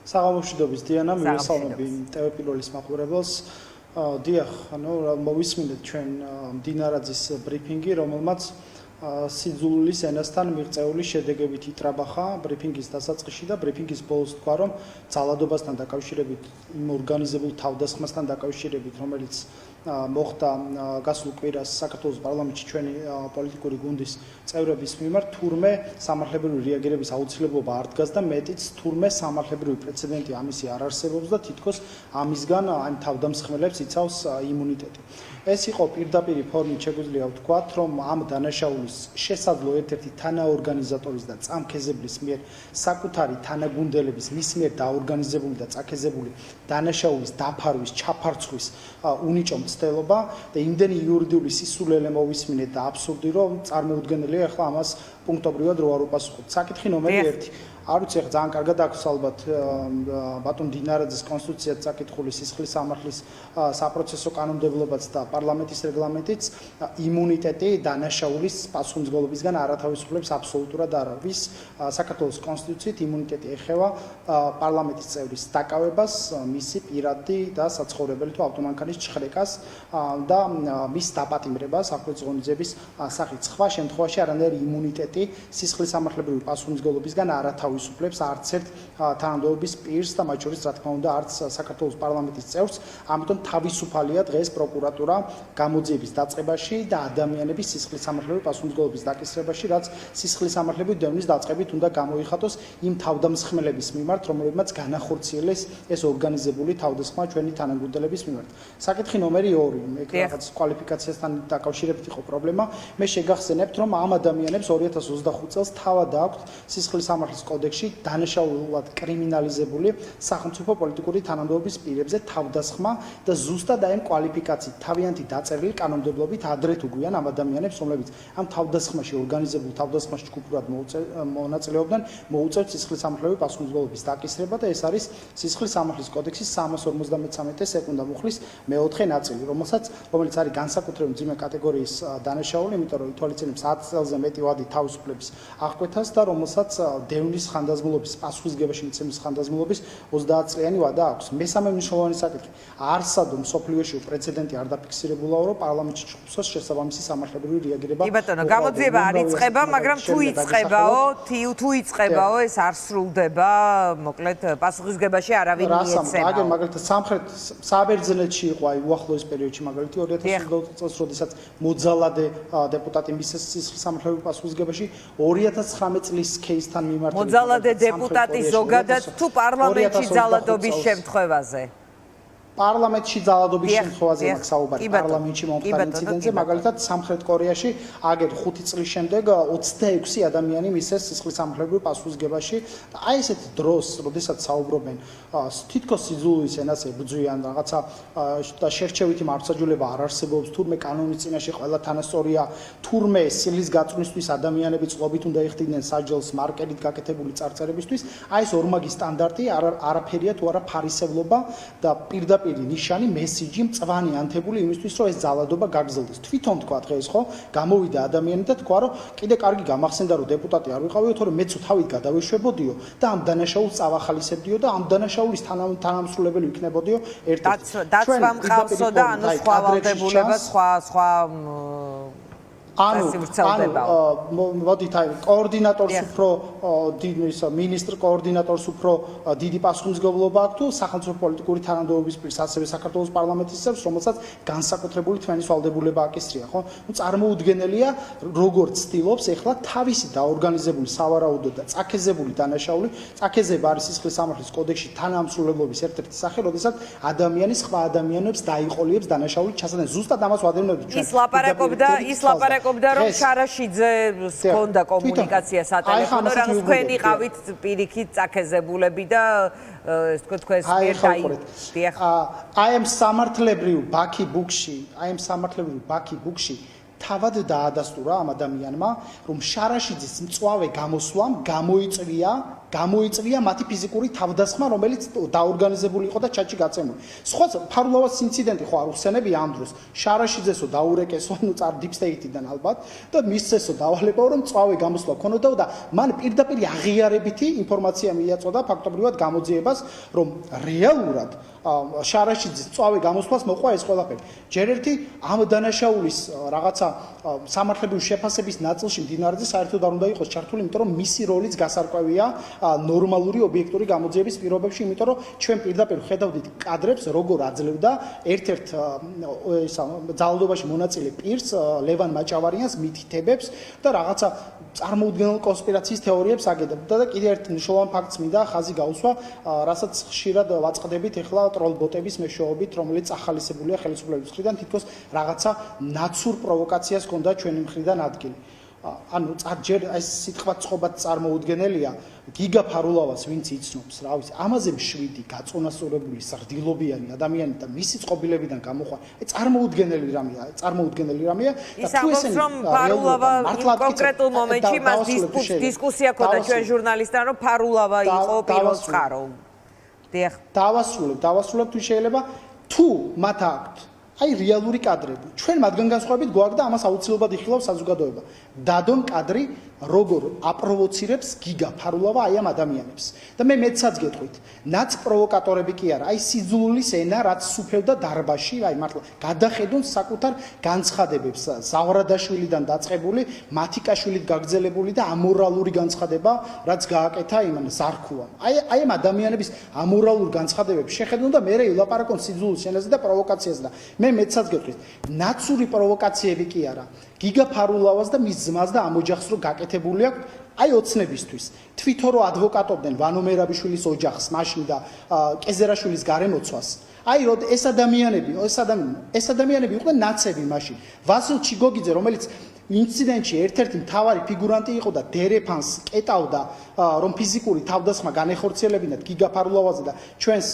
საღამოშვიდობის დიანა, მივესალმები ტელეპიროლის მაყურებელს. დიახ, მოვისმინეთ ჩვენ მდინარაძის ბრიფინგი, რომელმაც სიძულვილის ენასთან მიღწეული შედეგებით იტრაბახა ბრიფინგის დასაწყისში და ბრიფინგის ბოლოს თქვა, რომ ძალადობასთან დაკავშირებით, იმ ორგანიზებულ თავდასხმასთან დაკავშირებით, რომელიც მოხდა გასულ კვირას საქართველოს პარლამენტში ჩვენი პოლიტიკური გუნდის წევრების მიმართ, თურმე სამართლებრივი რეაგირების აუცილებლობა არ დგას და მეტიც თურმე სამართლებრივი პრეცედენტი ამისი არ არსებობს და თითქოს ამისგან ამ თავდამსხმელებს იცავს იმუნიტეტი. ეს იყო პირდაპირი ფორმით შეგვიძლია ვთქვათ, რომ ამ დანაშაულის შესაძლო ერთ-ერთი თანაორგანიზატორის და წამქეზებლის მიერ საკუთარი თანაგუნდელების მის მიერ დაორგანიზებული და წაქეზებული დანაშაულის დაფარვის, ჩაფარცხვის უნიჭო მცდელობა და იმდენი იურიდიული სისულელე მოვისმინეთ და აბსურდი, რომ წარმოუდგენელია ახლა ამას პუნქტობრივად რო არ უპასუხოთ. საკითხი ნომერი 1. არ ვიცი, ახლა ძალიან კარგად აქვს ალბათ ბატონ დინარაძის კონსტიტუციად საკითხული სისხლის სამართლის საპროცესო კანონმდებლობაც და პარლამენტის რეგლამენტიც იმუნიტეტი დანაშაულის პასუხისმგებლობისგან არათავისუფლებს აბსოლუტურად არ არის. საქართველოს კონსტიტუციით იმუნიტეტი ეხება პარლამენტის წევრის დაკავებას, მისი პირადი და საცხოვრებელი თუ ავტომანქანის ჩხრეკას და მის დაპატიმრებას აქვე ღონისძიების სახით. სხვა შემთხვევაში არანაირი იმუნიტეტი სისხლის სამართლებრივი პასუხისმგებლობისგან არავისუფლებს არც ერთ თანამდებობის პირს და მათ შორის რა თქმა უნდა არც საქართველოს პარლამენტის წევრს. ამიტომ თავისუფალია დღეს პროკურატურა გამოძიების დაწყებაში და ადამიანების სისხლის სამართლებრივი პასუხისმგებლობის დაკისრებაში, რაც სისხლის სამართლებრივი დევნის დაწყებით უნდა გამოიხატოს იმ თავდამსხმელების მიმართ, რომლებმაც განახორციელეს ეს ორგანიზებული თავდასხმა ჩვენი თანაგუნდელების მიმართ. საკითხი ნომერი 2. მე რაღაც კვალიფიკაციასთან დაკავშირებით იყო პრობლემა. მე შეგახსენებთ, რომ ამ ადამიანებს 2025 წელს თავად აქვთ სისხლის სამართლის კოდექსში დანაშაულად კრიმინალიზებული სახელმწიფო პოლიტიკური თანამდებობის პირებზე თავდასხმა და ზუსტად აი ამ კვალიფიკაციით თავიანთი დაწერილი კანონმდებლობით ადრე თუ გვიან ამ ადამიანებს, რომლებიც ამ თავდასხმაში ორგანიზებულ თავდასხმაში ჯგუფურად მონაწილეობდნენ, მოუწევთ სისხლის სამართლებრივი პასუხისმგებლობის დაკისრება და ეს არის სისხლის სამართლის კოდექსის 353 სეკუნდა მუხლის მეოთხე ნაწილი, რომელიც არის განსაკუთრებით მძიმე კატეგორიის დანაშაული, იმიტომ რომ ითვალისწინებს 10 წელზე მეტი ვადი თავისუფლების აღკვეთას და რომელსაც დევნის ხანდაზმულობის პასუხისმგებაში მიცემის ხანდაზმულობის 30 წლიანი ვადა აქვს. მესამე მნიშვნელოვანი საკითხი. არსადო მსოფლიოში პრეცედენტი არ დაფიქსირებულა, რომ პარლამენტში ჩხუბსოს შესაბამისი სამართლებრივი რეაგირება. კი ბატონო, გამოძიება არ იწყება, მაგრამ თუ იწყებაო, ეს არ სრულდება, მოკლედ პასუხისმგებაში არავინ მიეცემა. აგერ მაგალითად სამხრეთ საბერძნეთში იყო აი უახლოეს პერიოდში მაგალითად 2022 წელს, როდესაც მოძალადე დეპუტატი მისცეს სისხლის სამართლებრივი პასუხისმგებაში 2019 წლის кейსთან მიმართებით. მოძალადე დეპუტატი ზოგადად თუ პარლამენტში ძალადობის შემთხვევაზე? პარლამენტში ძალადობის შემთხვევაზე მაქვს საუბარი. პარლამენტში მომხდარ ინციდენტზე, მაგალითად სამხრეთ კორეაში აგერ 5 წლის შემდეგ 26 ადამიანი მისცეს სისხლის სამართლებრივ პასუხისმგებაში. აი ესეთ დროს, როდესაც საუბრობენ, თითქოს სიძულვილის ენას ებრძვიან, რაღაცა და შერჩევითი მართლმსაჯულება არ არსებობს, თურმე კანონის წინაშე ყველა თანასწორია, თურმე სილის გაწვნისთვის ადამიანები წყობით უნდა იხდიდნენ საჯელს მარკერით გაკეთებული წარწერებისთვის. აი ეს ორმაგი სტანდარტი არაფერია თუ არა ფარისევლობა და პირდაპირ ნიშანი, მესიჯი, მწვანე ანთებული იმისთვის, რომ ეს ძალადობა გაგრძელდეს. თვითონ თქვა დღეს ხო, გამოვიდა ადამიანი და თქვა, რომ კიდე კარგი გამახსენდა, რომ დეპუტატი არ ვიყავიო, თორემ მეც თავით გადავეშვებოდიო და ამ დანაშაულს წავახალისებდიო და ამ დანაშაულის თანამსრულებელი ვიქნებოდიო ერთ-ერთი. დაცვა მყავსო და ანუ სხვა ვალდებულება, სხვა მოდით აი კოორდინატორს უფრო მინისტრ კოორდინატორს უფრო დიდი პასუხისმგებლობა აქვს თუ სახელმწიფო პოლიტიკური თანამდებობის პირს, ასევე საქართველოს პარლამენტის წევრს, რომელსაც განსაკუთრებული თვენის ვალდებულება აკისრია, ხო? წარმოუდგენელია, როგორც ცდილობს ეხლა თავისი დაორგანიზებული სავარაუდო და წაქეზებული დანაშაული, წაქეზება არის სისხლის სამართლის კოდექსში თანამსვლელობის ერთ-ერთი სახე, როდესაც ადამიანი სხვა ადამიანებს დაიყოლიებს დანაშაულით ჩასადენ. ზუსტად ამას ვადევნებთ ჩვენ. ის ლაპარაკობდა რომ შარაშიძეს ჰქონდა კომუნიკაცია სატელეფონო, რაღაც თქვენ იყავით პირიქით წაქეზებულები და ეს თქვენს მიერ დაიხდიახ. აი ამ სამართლებრივ ბაქი ბუქში თავად დაადასტურა ამ ადამიანმა, რომ შარაშიძის მწვავე გამოსვლამ გამოიწვია გამოიწვია მათი ფიზიკური თავდასხმა, რომელიც დაორგანიზებული იყო და ჩატში გაწემული. სხვა ფარულავას ინციდენტი ხო არ უხსენებია ამ დროს. შარაშიძესო დაურეკესო, ანუ წარ deep state-დან ალბათ და მისცესო დავალებაო, რომ წავე გამოსვლა ქონოდაო და მან პირდაპირ აღიარებითი ინფორმაცია მიაწოდა ფაქტობრივად გამოძიებას, რომ რეალურად შარაშიძის წავე გამოსვლას მოყვა ეს ყველაფერი. ჯერ ერთი ამ დანაშაულის რაღაცა სამართლებრივი შეფასების ნაწილში მდინარეზე საერთოდ არ უნდა იყოს ჩართული, იმიტომ რომ მისი როლიც გასარკვევია ნორმალური ობიექტური გამოძიების პირობებში, იმიტომ რომ ჩვენ პირდაპირ ხედავდით კადრებს, როგორ აძლევდა ერთ-ერთ ძალადობაში მონაწილე პირს, ლევან მაჭავარიანს მითითებებს და რაღაცა წარმოუდგენელ კონსპირაციის თეორიებს აგებდა და კიდევ ერთ მნიშვნელოვან ფაქტს მინდა ხაზი გაუსვა, რასაც ხშირად ვაწყდებით ახლა ტროლბოტების მეშვეობით, რომელიც ახალისებულია ხელისუფლების მხრიდან, თითქოს რაღაცა ნაცურ პროვოკაციას ჰქონდა ჩვენი მხრიდან ადგილი. ანუ ჯერ ეს სიტყვა წყობად წარმოუდგენელია, გიგა ფარულავას ვინც იცნობს, რა ვიცი, ამაზე მშვიდი, გაწონასწორებული, სრდილობიანი ადამიანი და მისი წყობილებიდან გამოხვა, წარმოუდგენელი რამეა და თუ ესენი ფარულავა კონკრეტულ მომენტში მას დისკუსია ქონდა ჩვენ ჟურნალისტთან, რომ ფარულავა იყო პირველ წყარო. დიახ. დავასრულებ თუ შეიძლება, თუ მათ აქვთ აი რეალური კადრები. ჩვენ მათგან განსხვავებით გვაქვს და ამას აუცილებლად იხილავს საზოგადოება. დადონ კადრი, როგორ აპროვოცირებს გიგა ფარულავა აი ამ ადამიანებს. და მე მეცაც გეტყვით, ნაც პროვოკატორები კი არა, აი სიძულვილის ენა, რაც სუფევდა დარბაზში, აი მართლა გადახედონ საკუთარ განცხადებებს, ზავრადაშვილიდან დაწყებული, მათიკაშვილით გაგრძელებული და ამორალური განცხადება, რაც გააკეთა იმან ზარქუამ. აი ამ ადამიანების ამორალურ განცხადებებს შეხედონ და მე ვილაპარაკონ სიძულვილის ენაზე და პროვოკაციაზე და მე მეცაც გეტყვით, ნაცური პროვოკაციები კი არა. გიგა ფარულავას და მის ძმას და ამ ოჯახს რო გაკეთებული აქვს აი ოცნებისთვის. თვითონ რო ადვოკატობდნენ ვანო მერაბიშვილის ოჯახს მაშინ და კეზერაშვილის გარემოცვას. აი რო ეს ადამიანები იყვნენ ნაცები მაშინ. ვასილ ჩიგოგიძე, რომელიც ინციდენტში ერთ-ერთი მთავარი ფიგურანტი იყო და დერეფანს კეტავდა, რომ ფიზიკური თავდასხმა განეხორციელებინათ გიგა ფარულავაზე და ჩვენს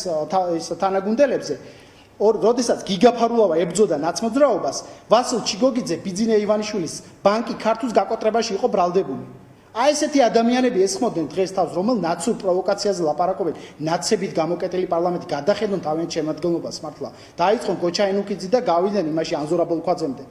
თანაგუნდელებზე. როდესაც გიგა ფარულავა ებრძოდა ნაცმოძრაობას, ვასილ ჩიგოგიძე ბიძინე ივანიშვილის ბანკი ქართულს გაკოტრებაში იყო ბრალდებული. აი ესეთი ადამიანები ესხმოდნენ დღეს თავს, რომელ ნაცურ პროვოკაციაზე ლაპარაკობენ, ნაცებით გამოკეტილი პარლამენტი გადახედონ თავიანთ შემადგენლობას მართლა. დაიწყონ გოჩა ენუკიძე და გავიდნენ იმაში ანზორაბელ ქვაძემდე.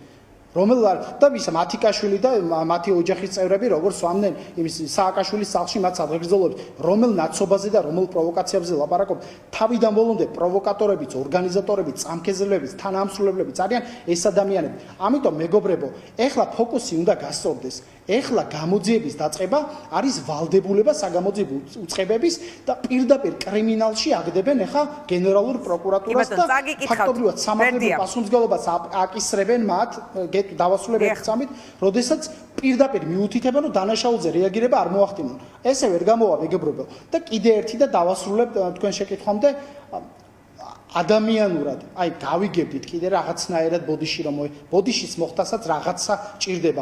რომელ და ისა მათიკაშვილი და მათი ოჯახის წევრები როგორ სვამდნენ იმის სააკაშვილის სახლში მათ სადღეგრძელოებს, რომელ ნაცობაზე და რომელ პროვოკაციებზე ლაპარაკობ, თავიდან ბოლომდე პროვოკატორებიც, ორგანიზატორებიც, წამქეზლებიც, თანაამსრულებლებიც არიან ეს ადამიანები. ამიტომ მეგობრებო, ეხლა ფოკუსი უნდა გასწორდეს. ეხლა გამოძიების დაწყება არის ვალდებულება საგამოძიებო უწყებების და პირდაპირ კრიმინალში აგდებენ ეხლა გენერალურ პროკურატურას და ფაქტობრივად სამართლებრივ პასუხისმგებლობას აკისრებენ მათ დავასრულებ ერთსამით, როდესაც პირდაპირ მიუთითებენ, რომ დანაშაულზე რეაგირება არ მოახდინონ. ესე ვერ გამოვა მეგობრებო და კიდე ერთი და დავასრულებ თქვენ შეკითხვამდე ადამიანურად, აი გავიგებდით კიდე რაღაცნაირად ბოდიშის მოხდასაც რაღაცა ჭირდება,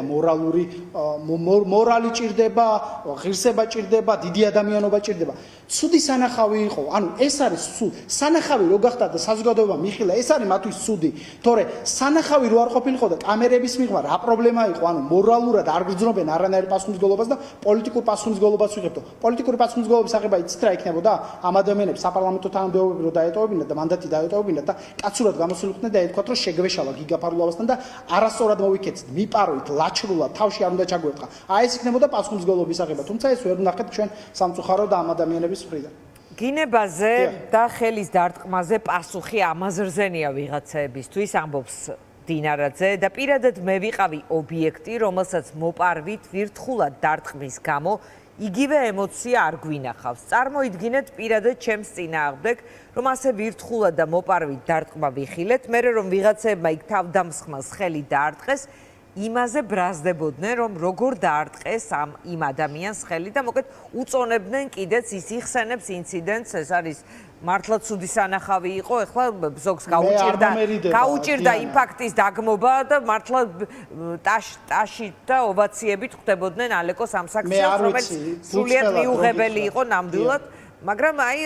მორალი ჭირდება, ღირსება ჭირდება, დიდი ადამიანობა ჭირდება. ცუდი სანახავი იყო, ანუ ეს არის სანახავი რო გახდა და საზოგადოება მიხილა, ეს არის მათთვის ცუდი, თორე სანახავი რო არ ყოფილიყო და კამერების მიღმა რა პრობლემა იყო, ანუ მორალურად არ გრძნობენ არანაირ პასუხისმგებლობას და პოლიტიკურ პასუხისმგებლობას ვიღებდო. პოლიტიკური პასუხისმგებლობის აღება იცით რა იქნებოდა? ამ ადამიანებს საპარლამენტო თანამდებობები რო დაეტოვებინათ და მანდატი დაეტოვებინათ და კაცურად გამოსულიყვნენ და ეთქვათ, რომ შეგვეშალა გიგა ფარულავასთან და არასწორად მოვიქეცით, მიპარვით, ლაჩრულად, თავში არ უნდა ჩაგვერტყა. აი ეს იქნებოდა პასუხისმგებლობის აღება, თუმცა ეს ვერ ვნახეთ ჩვენ სამწუხაროდ ამ ადამიანების გინებაზე და ხელის დარტყმაზე პასუხი ამაზრზენია ვიღაცაებისთვის, ამბობს დინარაძე და პირადად მე ვიყავი ობიექტი, რომელსაც მოპარვით ვირთხულად დარტყმის გამო იგივე ემოცია არ გვინახავს. წარმოიდგინეთ პირადად ჩემს წინააღმდეგ, რომ ასე ვირთხულად და მოპარვით დარტყმა ვიხილეთ, მერე რომ ვიღაცებმა იქ თავდამსხმელს ხელი დაარტყეს, იმაზე ბრაზდებოდნენ, რომ როგორ დაარტყეს იმ ადამიანს ხელი და მოკეთ უწონებდნენ კიდეც ის იხსენებს ინციდენტს, ეს არის მართლა ცუდი სანახავი იყო, ეხლა ზოგს გაუჭირდა იმ ფაქტის დაგმობა და მართლა ტაში და ოვაციებით ხვდებოდნენ ალეკოს ამ საქციელს, რომელიც სრულიად მიუღებელი იყო ნამდვილად, მაგრამ აი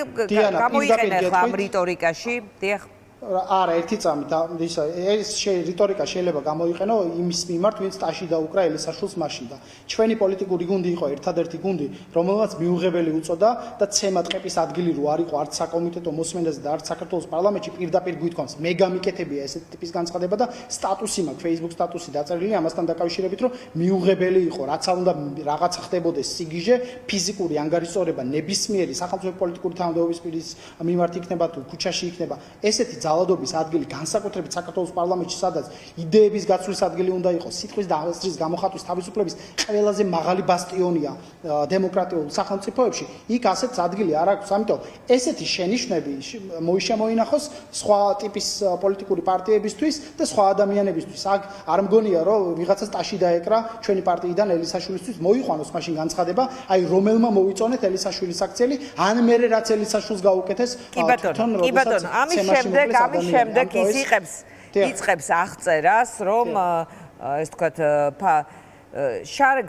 გამოიყენა ახლა ამ რიტორიკაში, დიახ. არა, ერთი წამი და ეს რიტორიკა შეიძლება გამოიყენო იმის მიმართ, ვინც ტაში დაუკრა ელისაშვილს მაშინ და ჩვენი პოლიტიკური გუნდი იყო ერთადერთი გუნდი, რომელმაც მიუღებელი უწოდა და ცემა ტყეპის ადგილი რო არ იყო არც საკომიტეტო მოსმენაზე და არც საქართველოს პარლამენტში პირდაპირ გვითქვამს, მე გამიკეთებია ესეთი ტიპის განცხადება და სტატუსი მაქვს, Facebook სტატუსი დაწერილი ამასთან დაკავშირებით, რომ მიუღებელი იყო, რაც არ უნდა რაღაცა ხდებოდეს სიგიჟე, ფიზიკური ანგარიშწორება ნებისმიერი სახელმწიფო პოლიტიკური თანამდებობის პირის მიმართ იქნება თუ ქუჩაში იქნება, ესეთი ძალადობის ადგილი განსაკუთრებით საქართველოს პარლამენტში, სადაც იდეების გაცვლის ადგილი უნდა იყოს, სიტყვის და აზრის გამოხატვის თავისუფლების ყველაზე მაღალი ბასტიონია დემოკრატიულ სახელმწიფოებში, იქ ასეთ ადგილი არ აქვს. ამიტომ ესეთი შენიშვნები მოიშემოინახოს სხვა ტიპის პოლიტიკური პარტიებისთვის და სხვა ადამიანებისთვის. აქ არ მგონია, რომ ვიღაცას ტაში დაეკრა ჩვენი პარტიიდან ელისაშვილისთვის, მოიყვანოს მაშინ განცხადება, აი რომელმა მოვიწონეთ ელისაშვილის აქციელი, ან მერე რაც ელისაშვილს გაუკეთეს თვითონ როდესაც ამის შემდეგ ის იწყებს აღწერას, რომ ეს თქვათ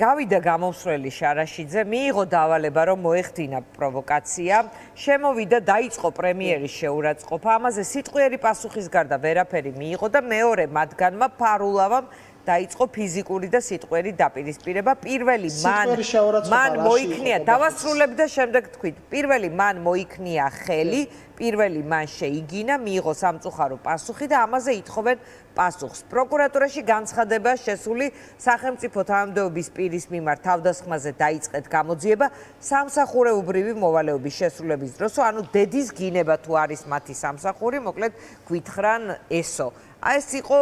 გავიდა გამომსვლელი შარაშიძე, მიიღო დავალება, რომ მოეხდინა პროვოკაცია, შემოვიდა, დაიწყო პრემიერის შეურაცხყოფა, ამაზე სიტყვიერი პასუხის გარდა ვერაფერი მიიღო და მეორე მათგანმა ფარულავამ დაიწყო ფიზიკური და სიტყვიერი დაპირისპირება. პირველი მან მოიქნია, დავასრულებ და შემდეგ თქვით, პირველი მან მოიქნია ხელი, პირველი მან შეიგინა, მიიღო სამწუხარო პასუხი და ამაზე ითხოვენ პასუხს. პროკურატურაში განცხადება შესული სახელმწიფო თანამდებობის პირის მიმართ თავდასხმაზე დაიწყეთ გამოძიება სამსახურეობრივი მოვალეობის შესრულების დროს, ანუ დედის გინება თუ არის მათი სამსახური, მოკლედ გვითხრან ესო. ეს იყო,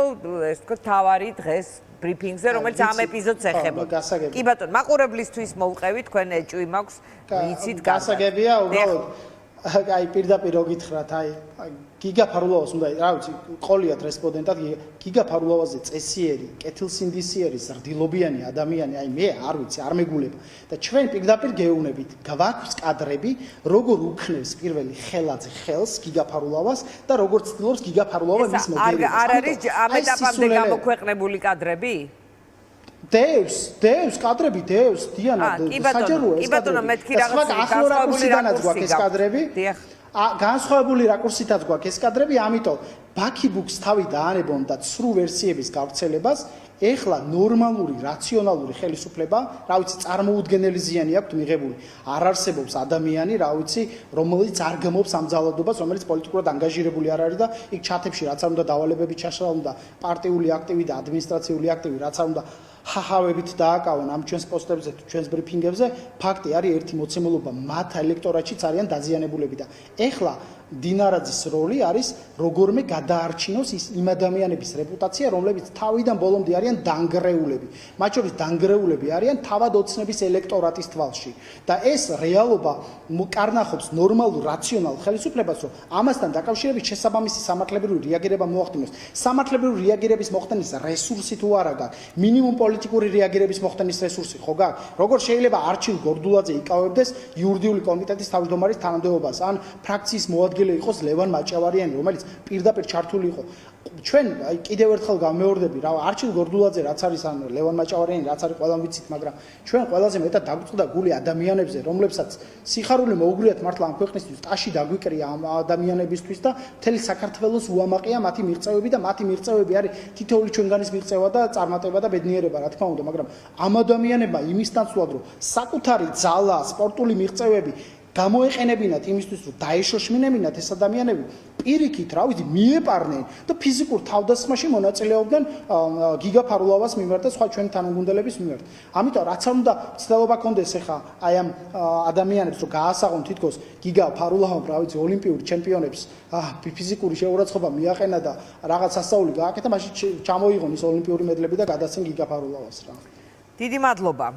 ეს თქვა თავარი დღეს ბრიფინგზე, რომელიც ამ ეპიზოდს ეხებოდა. კი ბატონო, მაყურებლისთვის მოვყევი, თქვენ ეჭვი მაქვს, ვიცით გასაგებია, უბრალოდ აი პირდაპირ რო გითხრათ, აი გიგა ფარულოვას უნდა, რა ვიცი, ყოლიათ რესპონდენტად გიგა ფარულოვაზე წესიერი, კეთილსინდისიერი, ზრდილობიანი ადამიანი, აი მე არ ვიცი, არ მეგულება და ჩვენ პირდაპირ გეუბნებით, გვაქვს კადრები, როგორ უქნევს პირველი ხელაძე ხელს გიგა ფარულოვას და როგორ ცდილობს გიგა ფარულოვა მის მოგერიებას. არ არის ამ ეტაპამდე გამოქვეყნებული კადრები? დევს კადრები დევს დიანა საჯაროა ეს კადრები მე თქვი რაღაც განსხვავებულიდანაც გვაქვს ეს კადრები განსხვავებული რაკურსითაც გვაქვს ეს კადრები ამიტომ ბაქიბუქს თავი დაანებონდა ცრუ ვერსიების გავრცელებას ეხლა ნორმალური რაციონალური ხელისუფლება რა ვიცი წარმოუდგენელი ზიანი აქვს მიღებული არ არსებობს ადამიანი რა ვიცი რომელიც არ გმობს ამ ძალადობას რომელიც პოლიტიკურად ანგაჟირებული არ არის და იქ ჩათებში რაც არ უნდა დავალებები ჩაშლა უნდა პარტიული აქტივი და ადმინისტრაციული აქტივი რაც არ უნდა ხახავებით დააკავონ ამ ჩვენს პოსტებზე თუ ჩვენს ბრიფინგებზე ფაქტი არის ერთი მოცემულობა მათ ელექტორატშიც არიან დაზიანებულები და ეხლა დინარაძის როლი არის როგორმე გადაარჩინოს ის იმ ადამიანების რეპუტაცია რომლებიც თავიდან ბოლომდე არიან დანგრეულები მათ შორის დანგრეულები არიან თავად ოცნების ელექტორატის თვალში და ეს რეალობა კარნახობს ნორმალურ რაციონალ ხელისუფლებას რომ ამასთან დაკავშირებით შესაბამისი სამართლებრივი რეაგირება მოახდინოს სამართლებრივი რეაგირების მოხდენის რესურსი თუ არა გაქვს მინიმუმ პოლიტიკური რეაგირების მოხდენის რესურსი ხო გაქვს როგორ შეიძლება არჩილ გორდულაძე იკავებდეს იურიდიული კომიტეტის თავმჯდომარის თანამდებობას ან ფრაქციის მოადგილე იყოს ლევან მაჭავარიანი რომელიც პირდაპირ ჩართული იყო ჩვენ აი კიდევ ერთხელ გამეორდები რა არჩილ გორდულაძე რაც არის ან ლევან მაჭავარიანი რაც არის ყველამ ვიცით მაგრამ ჩვენ ყველაზე მეტად დაგვწყდა გული ადამიანებზე რომლებსაც სიხარული მოუგლიათ მართლა ამ ქვეყნისთვის ტაში დაგვიკრია ამ ადამიანებისთვის და მთელი საქართველოს უამაყია მათი მიღწევები და მათი მიღწევები არის თითოეული ჩვენგანის მიღწევა და წარმატება და ბედნიერება რა თქმა უნდა მაგრამ ამ ადამიანებმა იმის ნაცვლად რომ საკუთარი ძალა სპორტული მიღწევები გამოეყენებინათ იმისთვის რომ დაეშოშმინებინათ ეს ადამიანები პირიქით რა ვიცი მიეპარნენ და ფიზიკურ თავდასხმაში მონაწილეობდნენ გიგა ფარულოვას მიმართ და სხვა ჩვენ თანამგუნდელების მიმართ ამიტომ რაც არ უნდა ცდელობა კონდეს ახლა აი ამ ადამიანებს რომ გაასაღონ თითქოს გიგა ფარულოვამ რა ვიცი ოლიმპიური ჩემპიონებს ფიზიკური შეურაცხყოფა მიაყენა და რაღაც ასწაული გააკეთა მაშინ ჩამოიღონ ის ოლიმპიური მედლები და გადასცენ გიგა ფარულოვას რა დიდი მადლობა